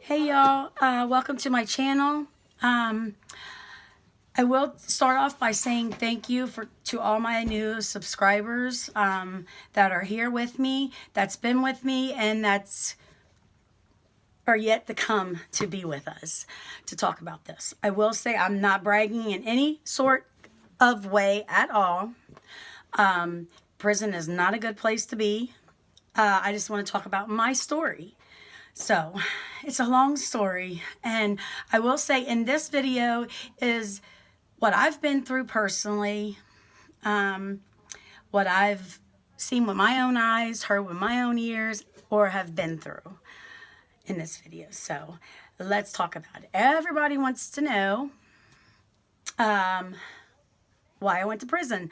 Hey y'all, welcome to my channel. I will start off by saying thank you to all my new subscribers that are here with me, that's been with me, and that's are yet to come to be with us to talk about this. I will say I'm not bragging in any sort of way at all. Prison is not a good place to be. I just want to talk about my story. So it's a long story, and I will say in this video is what I've been through personally, what I've seen with my own eyes, heard with my own ears, or have been through in this video. So let's talk about it. Everybody wants to know why I went to prison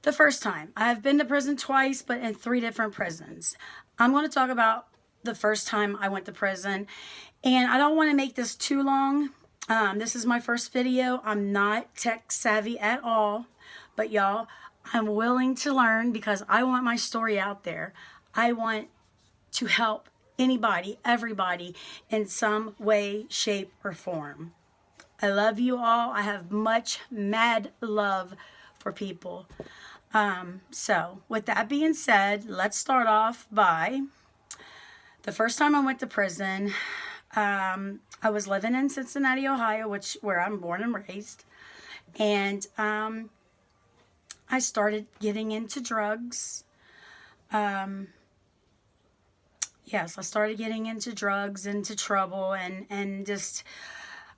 the first time. I've been to prison twice, but in 3 different prisons. I'm going to talk about the first time I went to prison, and I don't want to make this too long. This is my first video. I'm not tech savvy at all, but y'all, I'm willing to learn because I want my story out there. I want to help anybody, everybody in some way, shape, or form. I love you all. I have much mad love for people. So with that being said, let's start off by the first time I went to prison. I was living in Cincinnati, Ohio, where I'm born and raised. And I started getting into drugs. Yes, I started getting into drugs, into trouble, and just,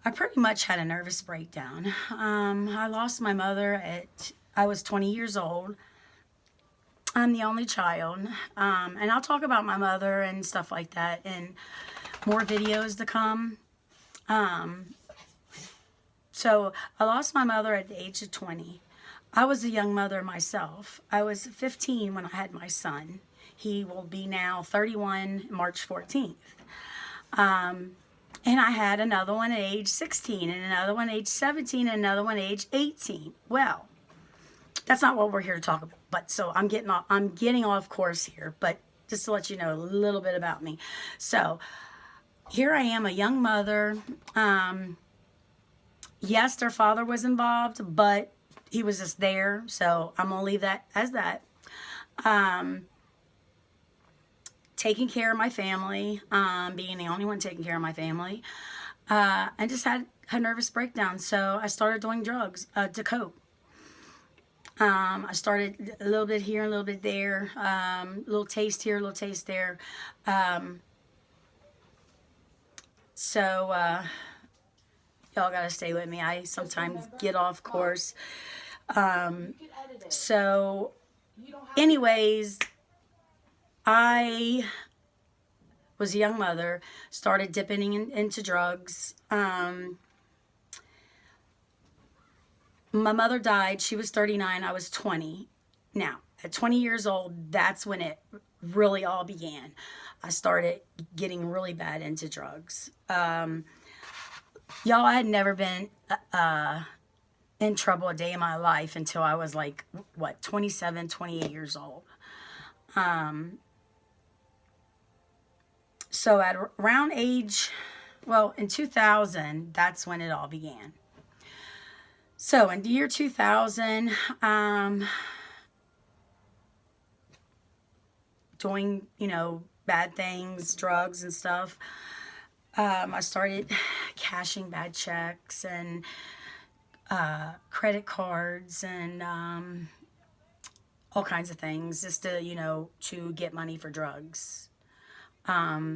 I pretty much had a nervous breakdown. I lost my mother I was 20 years old. I'm the only child, and I'll talk about my mother and stuff like that in more videos to come. So I lost my mother at the age of 20. I was a young mother myself. I was 15 when I had my son. He will be now 31 March 14th. And I had another one at age 16, and another one at age 17, and another one at age 18. Well, that's not what we're here to talk about. But so I'm getting off course here, but just to let you know a little bit about me. So here I am, a young mother. Yes, their father was involved, but he was just there. So I'm going to leave that as that. Taking care of my family, being the only one taking care of my family. I just had a nervous breakdown. So I started doing drugs to cope. I started a little bit here, a little bit there, a little taste here, a little taste there. So y'all gotta stay with me. I sometimes get off course. So anyways, I was a young mother, started dipping into drugs. My mother died. She was 39. I was 20. Now, at 20 years old, that's when it really all began. I started getting really bad into drugs. Y'all, I had never been in trouble a day in my life until I was like, 27, 28 years old. So at around age, in 2000, that's when it all began. So in the year 2000, doing, bad things, drugs and stuff, I started cashing bad checks and credit cards and all kinds of things just to, to get money for drugs. I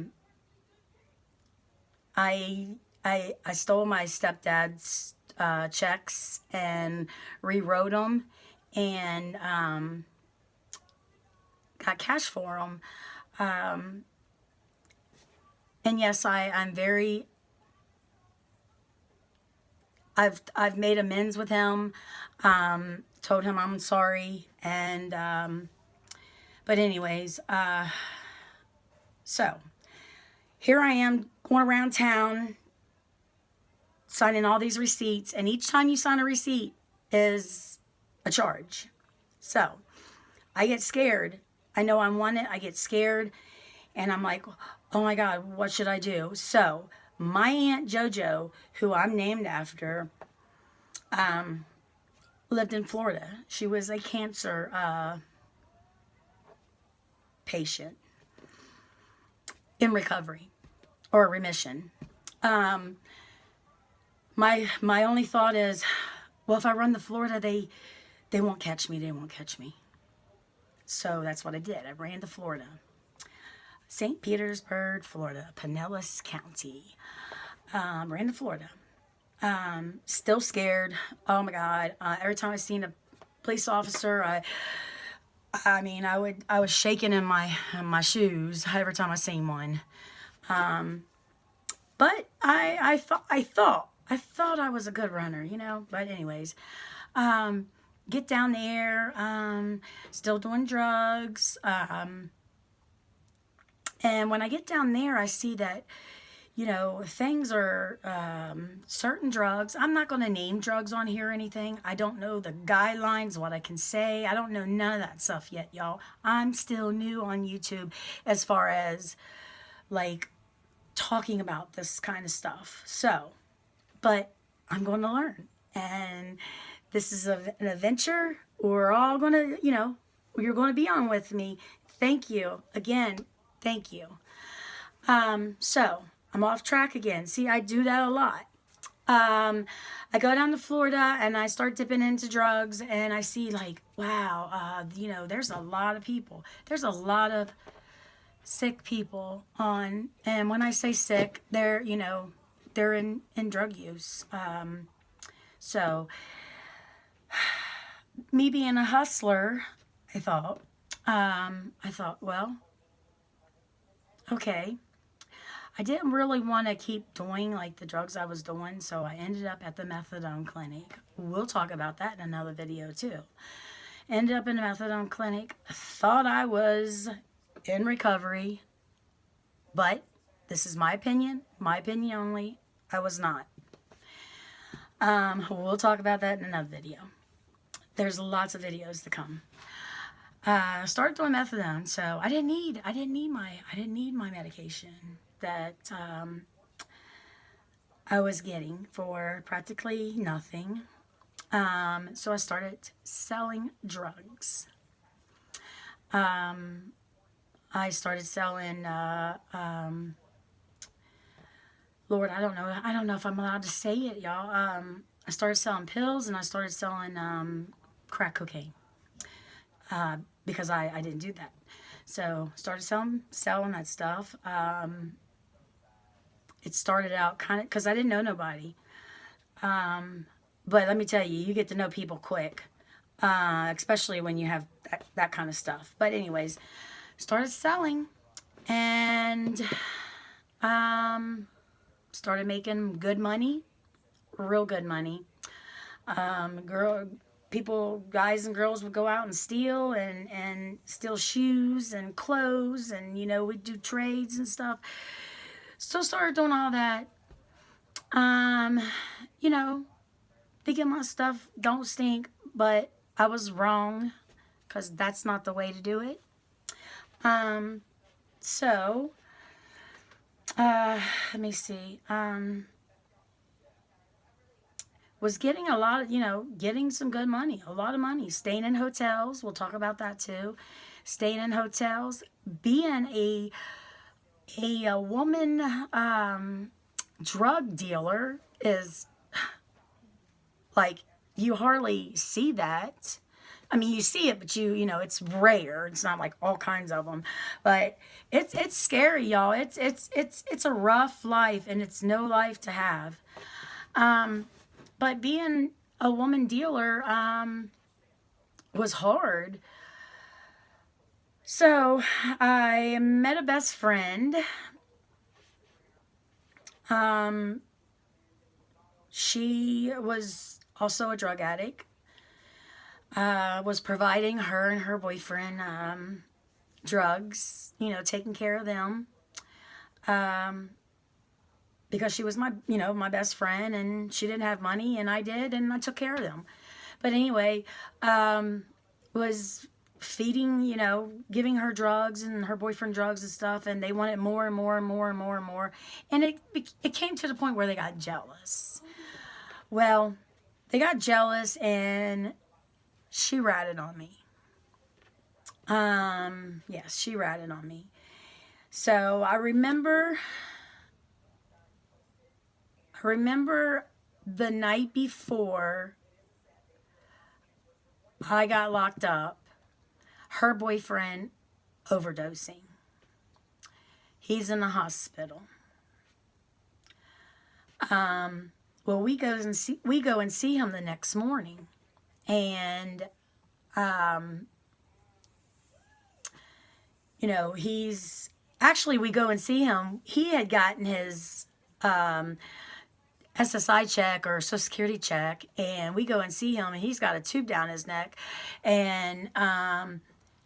stole my stepdad's checks and rewrote them and got cash for them. And yes, I'm very. I've made amends with him. Told him I'm sorry, and but anyways, so here I am going around town, signing all these receipts, and each time you sign a receipt is a charge. So I get scared. I know I'm wanted. I get scared, and I'm like, oh my God, what should I do? So My Aunt JoJo, who I'm named after, lived in Florida. She was a cancer patient in recovery or remission. My only thought is, well, if I run to Florida, they won't catch me. They won't catch me. So that's what I did. I ran to Florida. St. Petersburg, Florida, Pinellas County. Ran to Florida. Still scared. Oh my God. Every time I seen a police officer, I was shaking in my shoes every time I seen one. But I thought I was a good runner, you know. But anyways, get down there, still doing drugs. And when I get down there, I see that, you know, things are, certain drugs. I'm not going to name drugs on here or anything. I don't know the guidelines, what I can say. I don't know none of that stuff yet, y'all. I'm still new on YouTube as far as, like, talking about this kind of stuff. So, but I'm going to learn. And this is an adventure. We're all going to, you know, you're going to be on with me. Thank you. Again, thank you. So, I'm off track again. See, I do that a lot. I go down to Florida and I start dipping into drugs and I see like, wow, you know, there's a lot of people. There's a lot of sick people on, and when I say sick, they're, you know, they're in drug use. So, me being a hustler, I thought, well, okay. I didn't really want to keep doing like the drugs I was doing, so I ended up at the methadone clinic. We'll talk about that in another video too. Ended up in a methadone clinic. Thought I was in recovery, but this is my opinion only. I was not. We'll talk about that in another video. There's lots of videos to come. Started doing methadone, so I didn't need my medication that I was getting for practically nothing. So I started selling drugs. I started selling, Lord, I don't know if I'm allowed to say it, y'all. I started selling pills and I started selling crack cocaine because I didn't do that. So started selling that stuff. It started out kind of because I didn't know nobody. But let me tell you, you get to know people quick, especially when you have that kind of stuff. But anyways, started selling and started making good money, real good money. Guys and girls would go out and steal and steal shoes and clothes, and you know, we'd do trades and stuff. So started doing all that. You know, thinking my stuff don't stink, but I was wrong because that's not the way to do it. So let me see. Was getting a lot of, you know, getting some good money, a lot of money, staying in hotels. We'll talk about that too. Staying in hotels, being a woman drug dealer is like, you hardly see that. I mean, you see it, but you know, it's rare. It's not like all kinds of them, but it's scary, y'all. It's a rough life, and it's no life to have. But being a woman dealer was hard. So I met a best friend. She was also a drug addict. Was providing her and her boyfriend drugs, you know, taking care of them. Because she was my best friend, and she didn't have money, and I did, and I took care of them. But anyway, was feeding, giving her drugs and her boyfriend drugs and stuff, and they wanted more and more and more and more and more. And it came to the point where they got jealous. Well, they got jealous and she ratted on me. Yes, she ratted on me. So I remember the night before I got locked up, her boyfriend overdosing. He's in the hospital. Well, we go and see him the next morning, and he's actually, we go and see him. He had gotten his SSI check or Social Security check, and we go and see him, and he's got a tube down his neck, and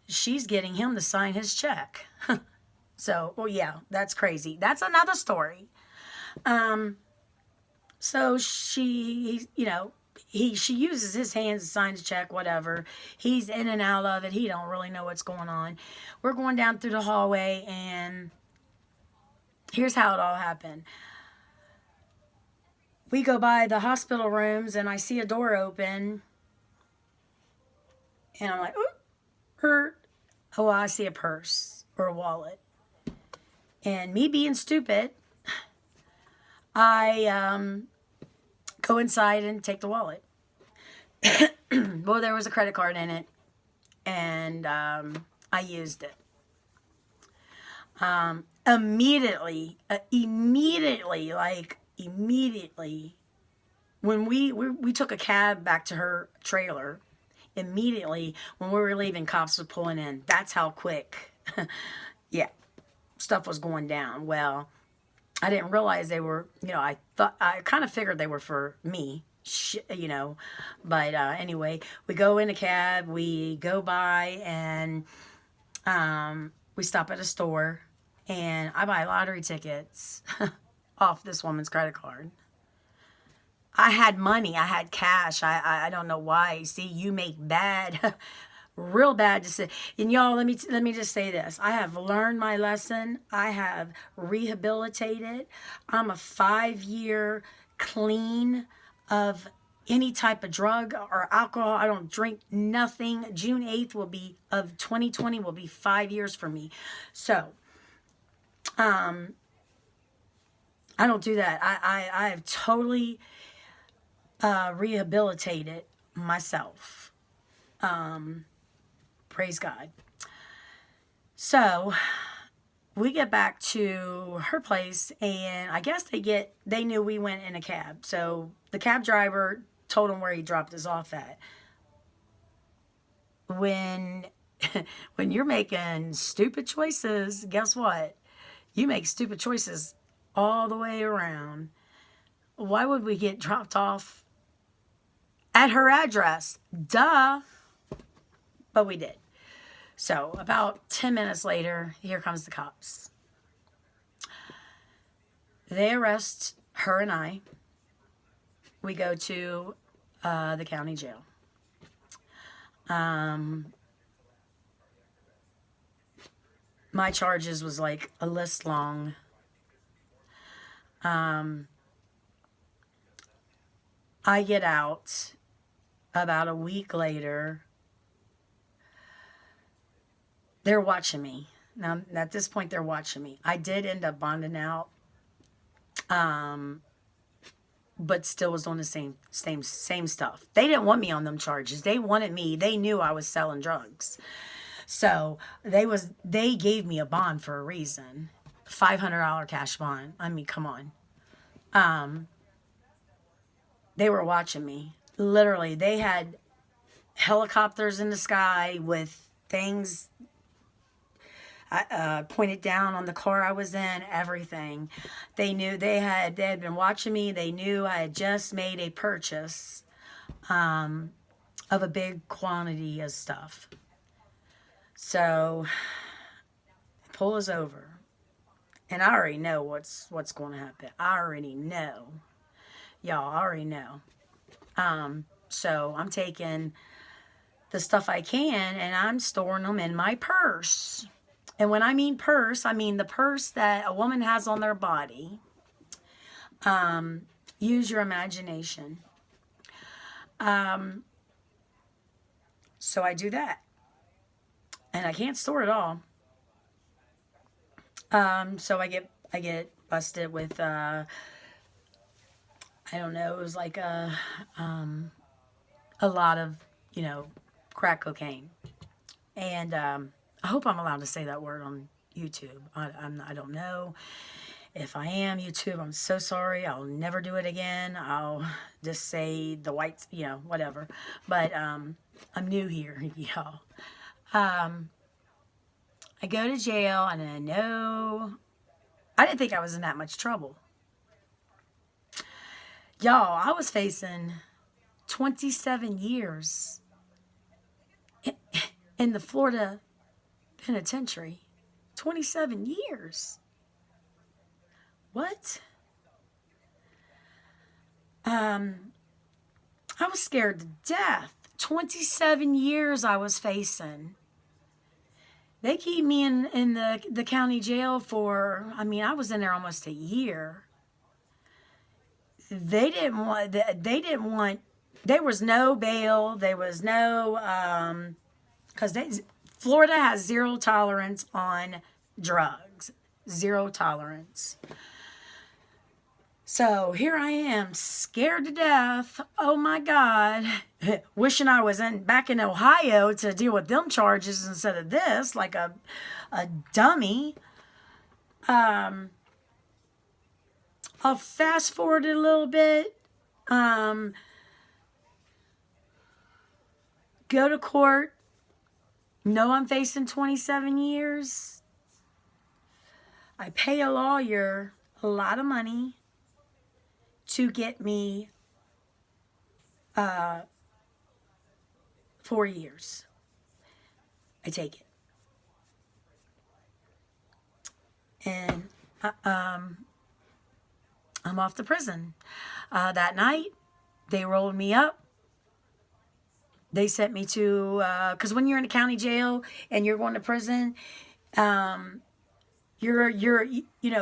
she's getting him to sign his check. So, well, yeah, that's crazy. That's another story. So she uses his hands to sign the check, whatever. He's in and out of it. He don't really know what's going on. We're going down through the hallway, and here's how it all happened. We go by the hospital rooms, and I see a door open, and I'm like, oh, I see a purse or a wallet. And me being stupid, I go inside and take the wallet. Well, there was a credit card in it, and I used it. Immediately, when we took a cab back to her trailer, immediately when we were leaving, cops were pulling in. That's how quick, yeah, stuff was going down. Well, I didn't realize they were, I kind of figured they were for me, but anyway, we go in a cab, we go by, and we stop at a store, and I buy lottery tickets off this woman's credit card. I had money, I had cash, I don't know why. See, you make bad, real bad decisions. And y'all, let me just say this. I have learned my lesson. I have rehabilitated. I'm a 5-year clean of any type of drug or alcohol. I don't drink nothing. June 8th of 2020 will be 5 years for me. So, I don't do that. I have totally rehabilitated myself. Praise God. So we get back to her place, and I guess they knew we went in a cab. So the cab driver told him where he dropped us off at. When you're making stupid choices, guess what? You make stupid choices all the way around. Why would we get dropped off at her address? Duh. But we did. So about 10 minutes later, here comes the cops. They arrest her and I. We go to the county jail. My charges was like a list long. I get out about a week later. They're watching me. Now, at this point, they're watching me. I did end up bonding out, but still was doing the same stuff. They didn't want me on them charges. They wanted me. They knew I was selling drugs. So they gave me a bond for a reason. $500 cash bond. I mean, come on. They were watching me. Literally, they had helicopters in the sky with things pointed down on the car I was in, everything. They knew they had been watching me. They knew I had just made a purchase of a big quantity of stuff. So pull us over. And I already know what's going to happen. I already know. Y'all, I already know. So I'm taking the stuff I can, and I'm storing them in my purse. And when I mean purse, I mean the purse that a woman has on their body. Use your imagination. So I do that. And I can't store it all. So I get busted with I don't know, it was like a lot of, crack cocaine. And I hope I'm allowed to say that word on YouTube. I don't know. If I am, YouTube, I'm so sorry. I'll never do it again. I'll just say the whites, whatever. But I'm new here, y'all. I go to jail, and I didn't think I was in that much trouble. Y'all, I was facing 27 years in the Florida penitentiary. 27 years. What? I was scared to death. 27 years I was facing. They keep me in the county jail for, I was in there almost a year. They didn't want, there was no bail. There was no, because Florida has zero tolerance on drugs. Zero tolerance. So here I am, scared to death. Oh my God. Wishing I was back in Ohio to deal with them charges instead of this, like a dummy. I'll fast forward it a little bit. Go to court. Know I'm facing 27 years. I pay a lawyer a lot of money to get me 4 years. I take it. And I'm off to prison. That night, they rolled me up. They sent me to, because when you're in a county jail and you're going to prison, you're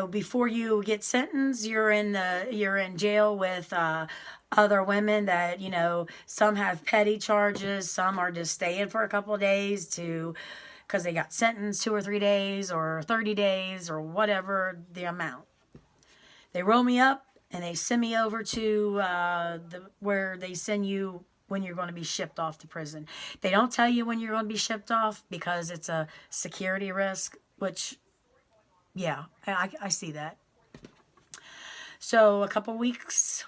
before you get sentenced, you're in jail with other women that some have petty charges, some are just staying for a couple of days because they got sentenced 2 or 3 days or 30 days or whatever the amount. They roll me up and they send me over to where they send you when you're going to be shipped off to prison. They don't tell you when you're going to be shipped off because it's a security risk, which, yeah, I see that. So a couple weeks,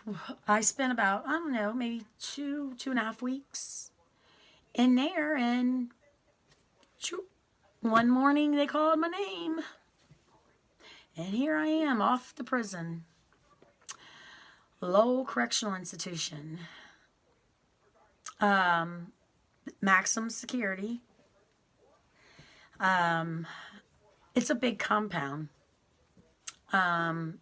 I spent about, I don't know, maybe 2.5 weeks in there, and one morning they called my name. And here I am, off to prison. Lowell Correctional Institution. Maximum security. It's a big compound. And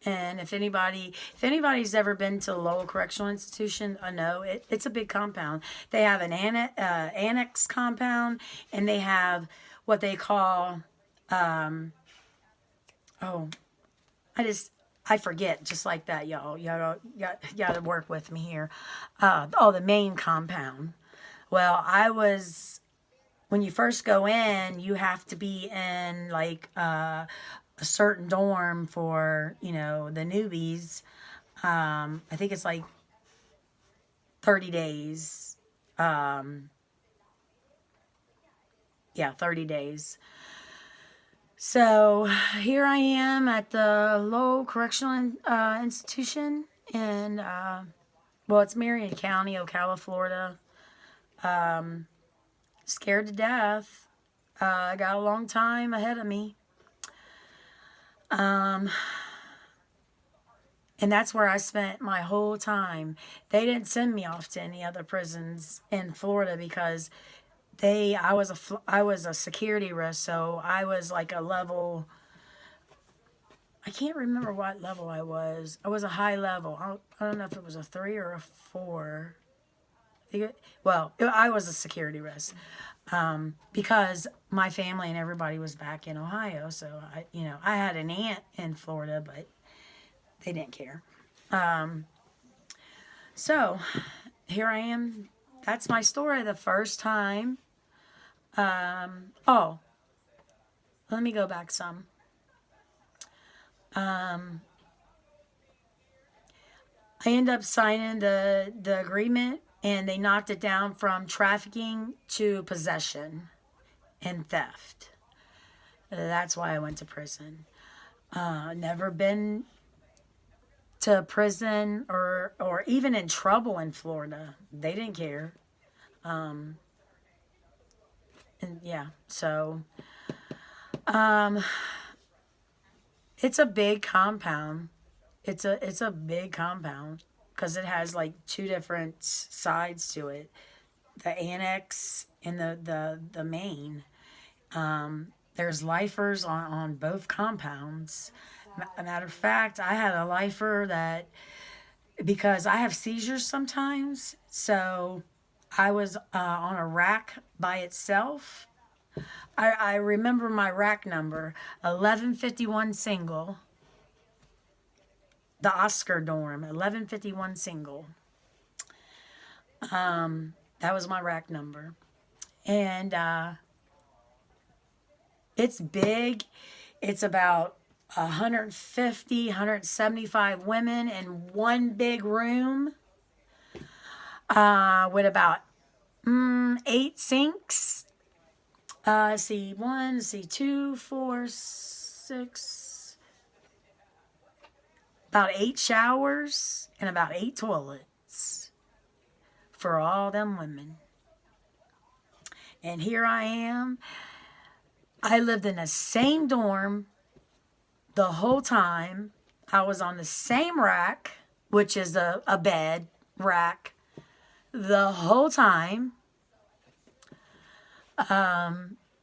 if anybody's ever been to Lowell Correctional Institution, I know it's a big compound. They have an annex compound, and they have what they call, I forget, just like that, y'all. Y'all gotta work with me here. The main compound. Well, when you first go in, you have to be in like a certain dorm for, the newbies. I think it's like 30 days. 30 days. So here I am at the Lowell Correctional Institution in, it's Marion County, Ocala, Florida. Scared to death. I got a long time ahead of me. And that's where I spent my whole time. They didn't send me off to any other prisons in Florida because I was a security risk, so I was like a level. I can't remember what level I was. I was a high level. I don't know if it was a 3 or a 4. Well, I was a security risk because my family and everybody was back in Ohio. So I had an aunt in Florida, but they didn't care. So here I am. That's my story. The first time. Oh, let me go back some. I ended up signing the agreement, and they knocked it down from trafficking to possession and theft. That's why I went to prison. Never been to prison or even in trouble in Florida. They didn't care. And yeah, so it's a big compound. It's a big compound because it has like two different sides to it: the annex and the main. There's lifers on both compounds. A matter of fact, I had a lifer that, because I have seizures sometimes, so I was on a rack by itself. I remember my rack number, 1151 single. The Oscar dorm, 1151 single. That was my rack number. And it's big. It's about 150, 175 women in one big room with about 8 sinks. See, 1, see, 2, 4, 6, about 8 showers and about 8 toilets for all them women. And here I am. I lived in the same dorm the whole time. I was on the same rack, which is a bed rack, the whole time.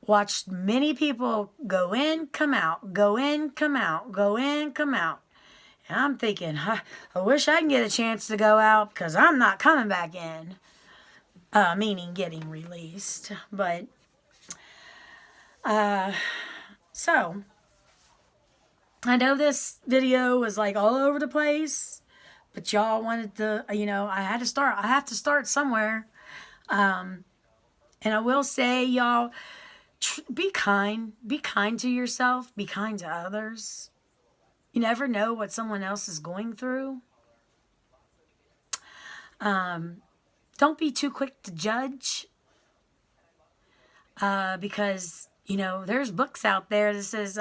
Watched many people go in, come out, go in, come out, go in, come out. And I'm thinking, I wish I can get a chance to go out because I'm not coming back in. Meaning getting released. But, so, I know this video was like all over the place, but y'all wanted to, I have to start somewhere. And I will say, y'all, be kind to yourself, be kind to others. You never know what someone else is going through. Don't be too quick to judge, because, there's books out there that says,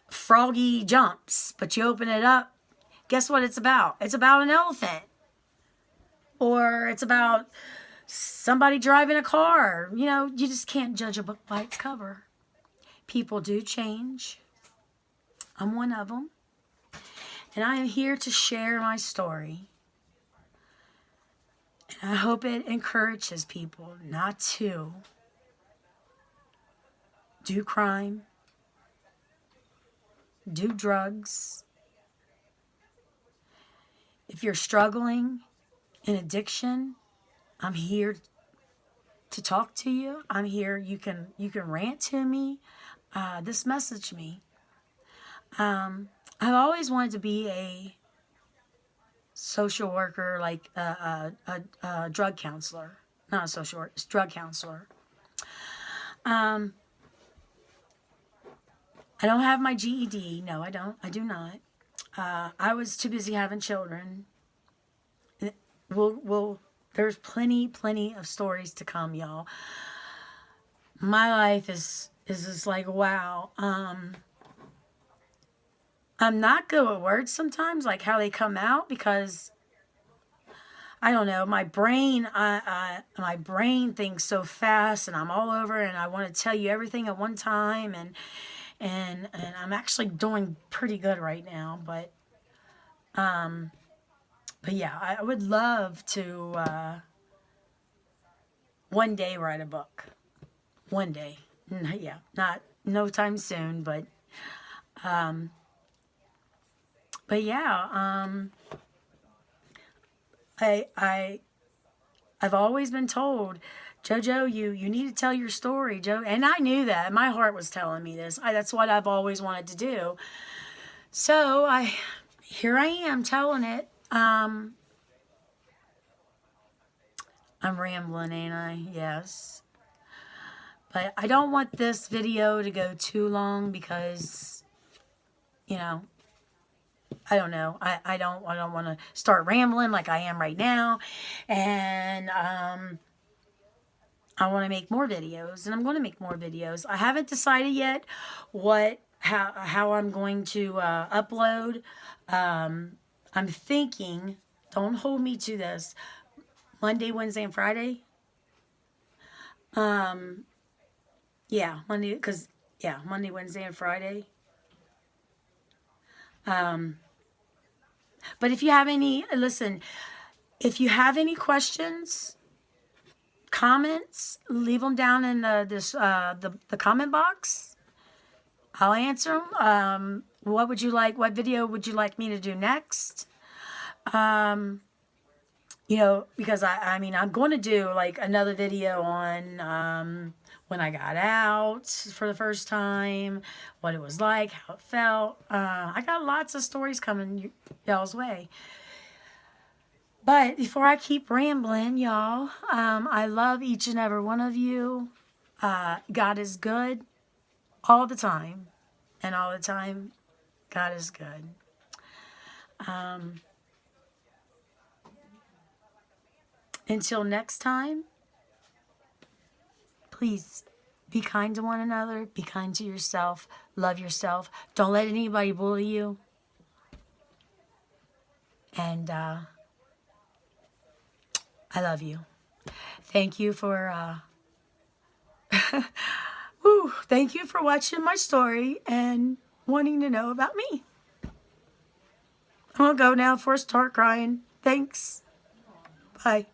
Froggy jumps, but you open it up, guess what it's about? It's about an elephant. Or it's about somebody driving a car. You just can't judge a book by its cover. People do change. I'm one of them. And I am here to share my story. And I hope it encourages people not to do crime, do drugs. If you're struggling in addiction, I'm here to talk to you. I'm here. You can rant to me. Just message me. I've always wanted to be a social worker, like a drug counselor. Not a social worker, it's drug counselor. I don't have my GED. No, I don't. I do not. I was too busy having children. There's plenty of stories to come, y'all. My life is just like, wow. I'm not good with words sometimes, like how they come out, because I don't know, my brain thinks so fast, and I'm all over, and I want to tell you everything at one time, and I'm actually doing pretty good right now, but yeah, I would love to one day write a book. One day. Yeah, not no time soon, but yeah, I've always been told, JoJo, you need to tell your story, Joe. And I knew that. My heart was telling me this. That's what I've always wanted to do. So here I am telling it. I'm rambling, ain't I? Yes. But I don't want this video to go too long because, you know, I don't know. I don't want to start rambling like I am right now. And I want to make more videos, and I'm going to make more videos. I haven't decided yet how I'm going to upload. I'm thinking, don't hold me to this, Monday, Wednesday, and Friday. Yeah, Monday, Monday, Wednesday, and Friday. But if you have any, listen, if you have any questions, comments, leave them down in the comment box. I'll answer them. What would you like? What video would you like me to do next? You know, because I mean, I'm going to do like another video on when I got out for the first time, what it was like, how it felt. I got lots of stories coming y'all's way. But before I keep rambling, y'all, I love each and every one of you. God is good all the time. And all the time, God is good. Until next time, please be kind to one another. Be kind to yourself. Love yourself. Don't let anybody bully you. And I love you. Thank you for thank you for watching my story and wanting to know about me. I'm gonna go now before I start crying. Thanks. Bye.